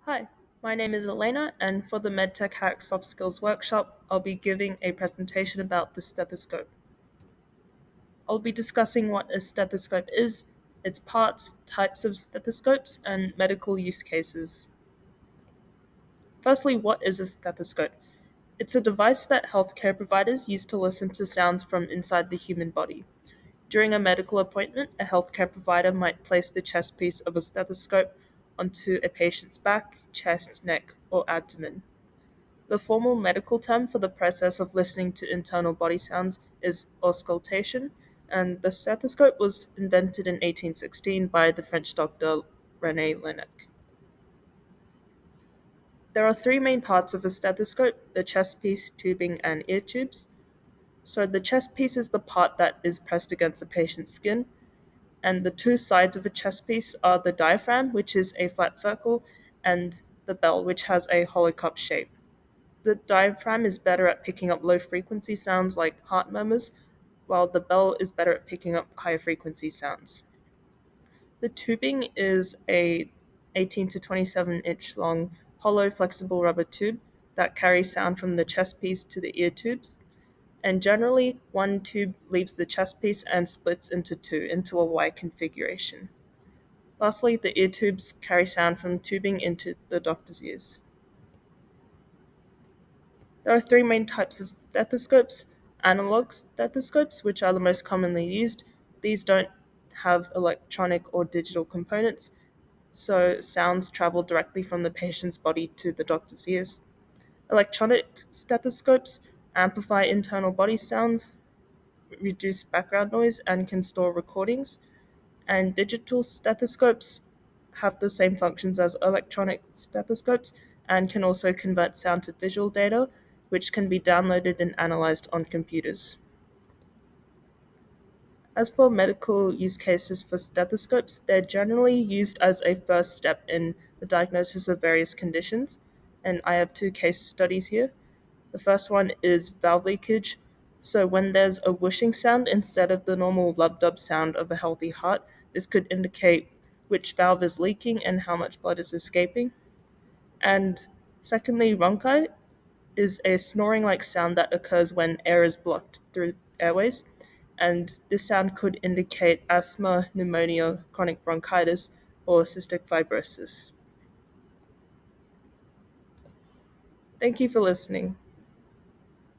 Hi, my name is Elena, and for the MedTech Hack Soft Skills workshop, I'll be giving a presentation about the stethoscope. I'll be discussing what a stethoscope is, its parts, types of stethoscopes, and medical use cases. Firstly, what is a stethoscope? It's a device that healthcare providers use to listen to sounds from inside the human body. During a medical appointment, a healthcare provider might place the chest piece of a stethoscope onto a patient's back, chest, neck, or abdomen. The formal medical term for the process of listening to internal body sounds is auscultation, and the stethoscope was invented in 1816 by the French doctor René Laennec. There are three main parts of a stethoscope: the chest piece, tubing, and ear tubes. So, the chest piece is the part that is pressed against a patient's skin, and the two sides of a chest piece are the diaphragm, which is a flat circle, and the bell, which has a hollow cup shape. The diaphragm is better at picking up low frequency sounds like heart murmurs, while the bell is better at picking up higher frequency sounds. The tubing is a 18 to 27-inch long hollow flexible rubber tube that carries sound from the chest piece to the ear tubes, and generally one tube leaves the chest piece and splits into two into a Y configuration. Lastly, the ear tubes carry sound from tubing into the doctor's ears. There are three main types of stethoscopes: analog stethoscopes, which are the most commonly used. These don't have electronic or digital components, so sounds travel directly from the patient's body to the doctor's ears. Electronic stethoscopes amplify internal body sounds, reduce background noise, and can store recordings. And digital stethoscopes have the same functions as electronic stethoscopes and can also convert sound to visual data, which can be downloaded and analyzed on computers. As for medical use cases for stethoscopes, they're generally used as a first step in the diagnosis of various conditions, and I have two case studies here. The first one is valve leakage. So, when there's a whooshing sound instead of the normal lub dub sound of a healthy heart, this could indicate which valve is leaking and how much blood is escaping. And secondly, rhonchi is a snoring like sound that occurs when air is blocked through airways. And this sound could indicate asthma, pneumonia, chronic bronchitis, or cystic fibrosis. Thank you for listening.